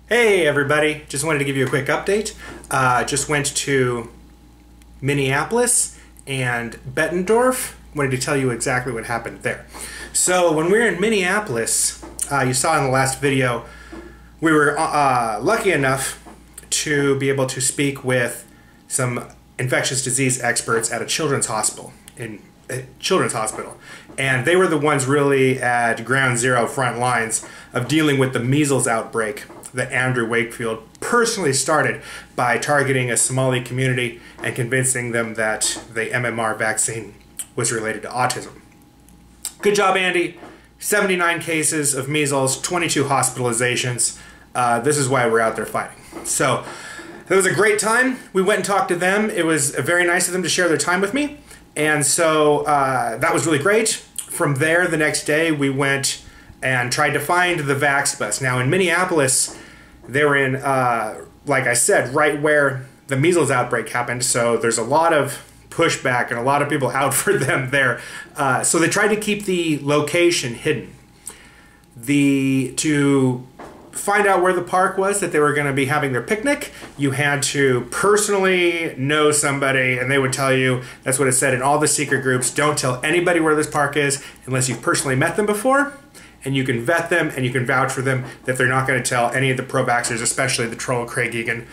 Hey everybody, just wanted to give you a quick update. Just went to Minneapolis and Bettendorf. Wanted to tell you exactly what happened there. So when we were in Minneapolis, you saw in the last video, we were lucky enough to be able to speak with some infectious disease experts at a children's hospital, and they were the ones really at ground zero front lines of dealing with the measles outbreak that Andrew Wakefield personally started by targeting a Somali community and convincing them that the MMR vaccine was related to autism. Good job, Andy. 79 cases of measles, 22 hospitalizations. This is why we're out there fighting. So it was a great time. We went and talked to them. It was very nice of them to share their time with me. And so that was really great. From there, the next day, we went and tried to find the VAX bus. Now, in Minneapolis, they were in, like I said, right where the measles outbreak happened. So there's a lot of pushback and a lot of people out for them there. So they tried to keep the location hidden. To find out where the park was that they were going to be having their picnic, you had to personally know somebody, and they would tell you. That's what it said in all the secret groups. Don't tell anybody where this park is unless you've personally met them before, and you can vet them and you can vouch for them that they're not going to tell any of the pro-vaxxers, especially the troll Craig Egan.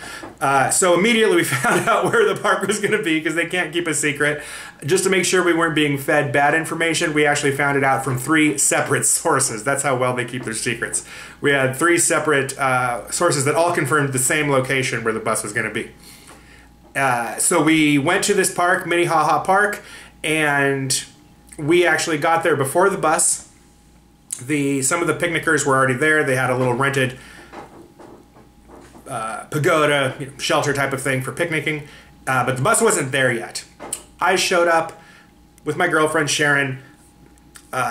So immediately we found out where the park was going to be, because they can't keep a secret. Just to make sure we weren't being fed bad information, we actually found it out from 3 separate sources. That's how well they keep their secrets. We had 3 separate sources that all confirmed the same location where the bus was going to be. So we went to this park, Minnehaha Park, and we actually got there before the bus. Some of the picnickers were already there. They had a little rented pagoda, shelter type of thing for picnicking, but the bus wasn't there yet. I showed up with my girlfriend Sharon.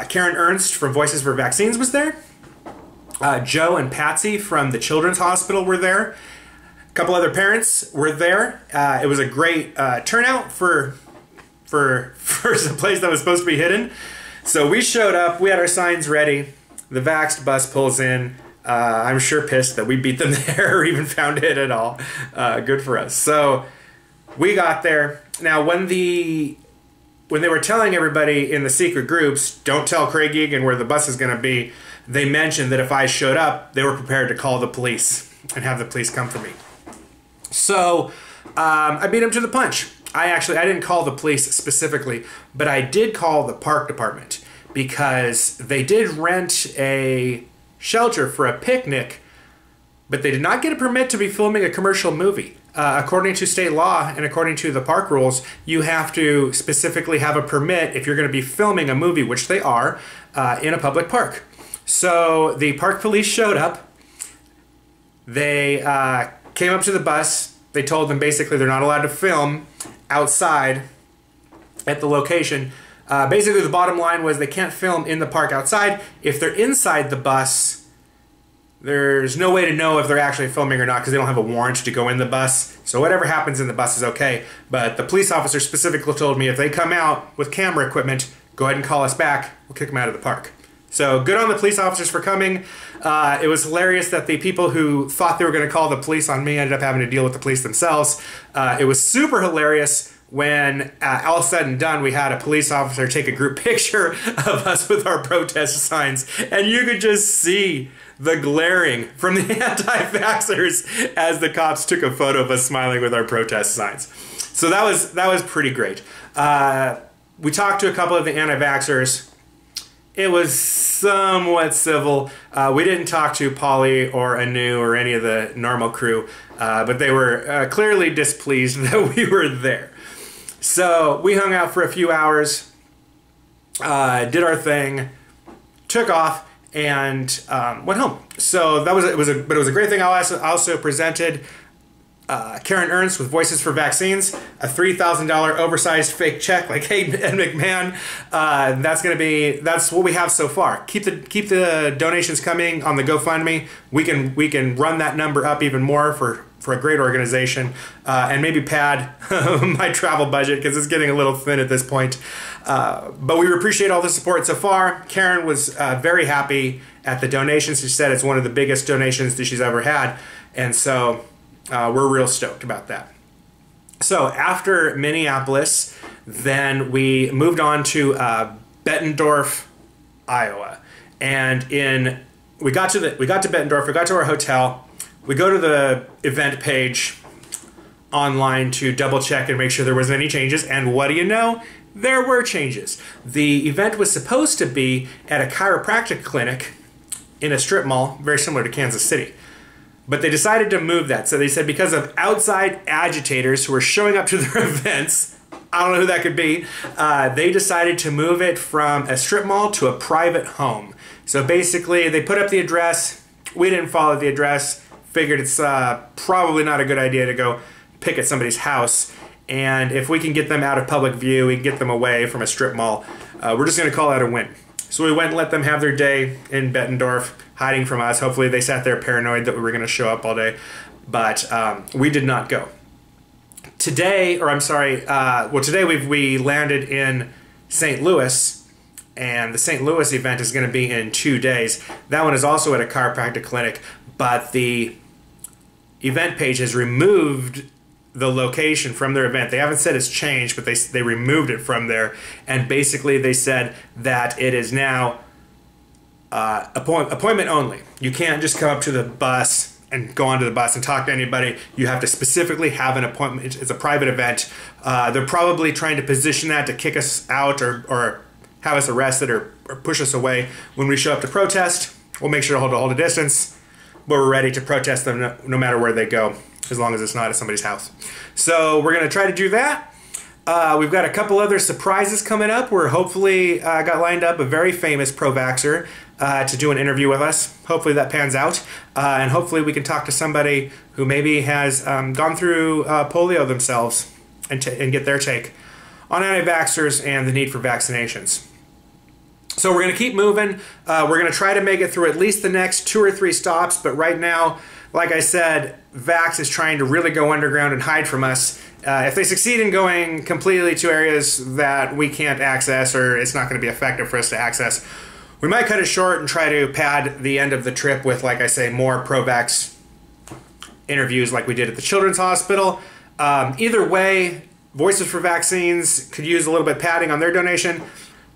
Karen Ernst from Voices for Vaccines was there. Joe and Patsy from the Children's Hospital were there. A couple other parents were there. It was a great turnout for a place that was supposed to be hidden. So we showed up, we had our signs ready, the Vaxxed bus pulls in. I'm sure pissed that we beat them there or even found it at all. Good for us. So we got there. Now when they were telling everybody in the secret groups, don't tell Craig Egan where the bus is going to be, they mentioned that if I showed up, they were prepared to call the police and have the police come for me. So I beat him to the punch. I didn't call the police specifically, but I did call the park department, because they did rent a shelter for a picnic, but they did not get a permit to be filming a commercial movie. According to state law and according to the park rules, you have to specifically have a permit if you're going to be filming a movie, which they are, in a public park. So the park police showed up. They came up to the bus. They told them basically they're not allowed to film outside at the location. Basically the bottom line was they can't film in the park outside. If they're inside the bus, there's no way to know if they're actually filming or not, because they don't have a warrant to go in the bus. So whatever happens in the bus is okay. But the police officer specifically told me if they come out with camera equipment, go ahead and call us back. We'll kick them out of the park. So good on the police officers for coming. It was hilarious that the people who thought they were going to call the police on me ended up having to deal with the police themselves. It was super hilarious when, all said and done, we had a police officer take a group picture of us with our protest signs, and you could just see the glaring from the anti-vaxxers as the cops took a photo of us smiling with our protest signs. So that was pretty great. We talked to a couple of the anti-vaxxers. It was somewhat civil. We didn't talk to Polly or Anu or any of the normal crew, but they were clearly displeased that we were there. So we hung out for a few hours, did our thing, took off, and went home. So that was it was a great thing. I also presented Karen Ernst with Voices for Vaccines, a $3,000 oversized fake check like Hayden and McMahon. That's what we have so far. Keep the donations coming on the GoFundMe. We can run that number up even more for a great organization, and maybe pad my travel budget because it's getting a little thin at this point. But we appreciate all the support so far. Karen was very happy at the donations. She said it's one of the biggest donations that she's ever had, and so we're real stoked about that. So after Minneapolis, then we moved on to Bettendorf, Iowa, and we got to Bettendorf. We got to our hotel. We go to the event page online to double check and make sure there wasn't any changes, and what do you know? There were changes. The event was supposed to be at a chiropractic clinic in a strip mall, very similar to Kansas City. But they decided to move that. So they said because of outside agitators who were showing up to their events, I don't know who that could be, they decided to move it from a strip mall to a private home. So basically, they put up the address. We didn't follow the address. Figured it's probably not a good idea to go pick at somebody's house. And if we can get them out of public view, we can get them away from a strip mall, we're just going to call that a win. So we went and let them have their day in Bettendorf, hiding from us. Hopefully they sat there paranoid that we were going to show up all day. But we did not go. Today we landed in St. Louis, and the St. Louis event is going to be in 2 days. That one is also at a chiropractic clinic, but the event page has removed the location from their event. They haven't said it's changed, but they removed it from there, and basically they said that it is now appointment only. You can't just come up to the bus and go onto the bus and talk to anybody. You have to specifically have an appointment. It's a private event. They're probably trying to position that to kick us out or have us arrested or push us away when we show up to protest. We'll make sure to hold a distance, but we're ready to protest them no matter where they go, as long as it's not at somebody's house. So we're going to try to do that. We've got a couple other surprises coming up. We're hopefully got lined up a very famous pro-vaxxer to do an interview with us. Hopefully that pans out. And hopefully we can talk to somebody who maybe has gone through polio themselves and get their take on anti-vaxxers and the need for vaccinations. So we're going to keep moving. We're going to try to make it through at least the next 2 or 3 stops. But right now, like I said, Vax is trying to really go underground and hide from us. If they succeed in going completely to areas that we can't access, or it's not going to be effective for us to access, we might cut it short and try to pad the end of the trip with, like I say, more pro-vax interviews like we did at the Children's Hospital. Either way, Voices for Vaccines could use a little bit of padding on their donation.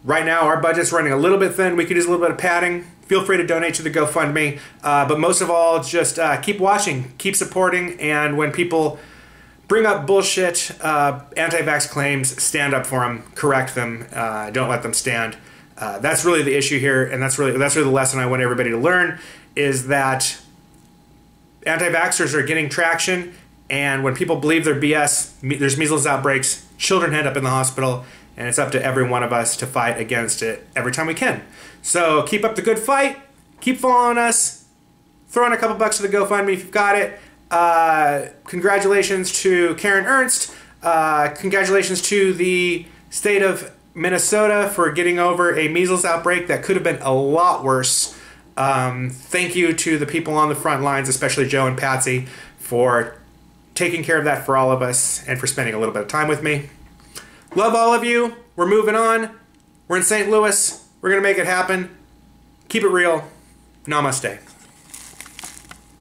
Right now, our budget's running a little bit thin. We could use a little bit of padding. Feel free to donate to the GoFundMe. But most of all, just keep watching, keep supporting, and when people bring up bullshit, anti-vax claims, stand up for them, correct them, don't let them stand. That's really the issue here, and that's really the lesson I want everybody to learn, is that anti-vaxxers are getting traction, and when people believe their BS, there's measles outbreaks, children end up in the hospital, and it's up to every one of us to fight against it every time we can. So keep up the good fight. Keep following us. Throw in a couple bucks to the GoFundMe if you've got it. Congratulations to Karen Ernst. Congratulations to the state of Minnesota for getting over a measles outbreak that could have been a lot worse. Thank you to the people on the front lines, especially Joe and Patsy, for taking care of that for all of us and for spending a little bit of time with me. Love all of you. We're moving on. We're in St. Louis. We're going to make it happen. Keep it real. Namaste.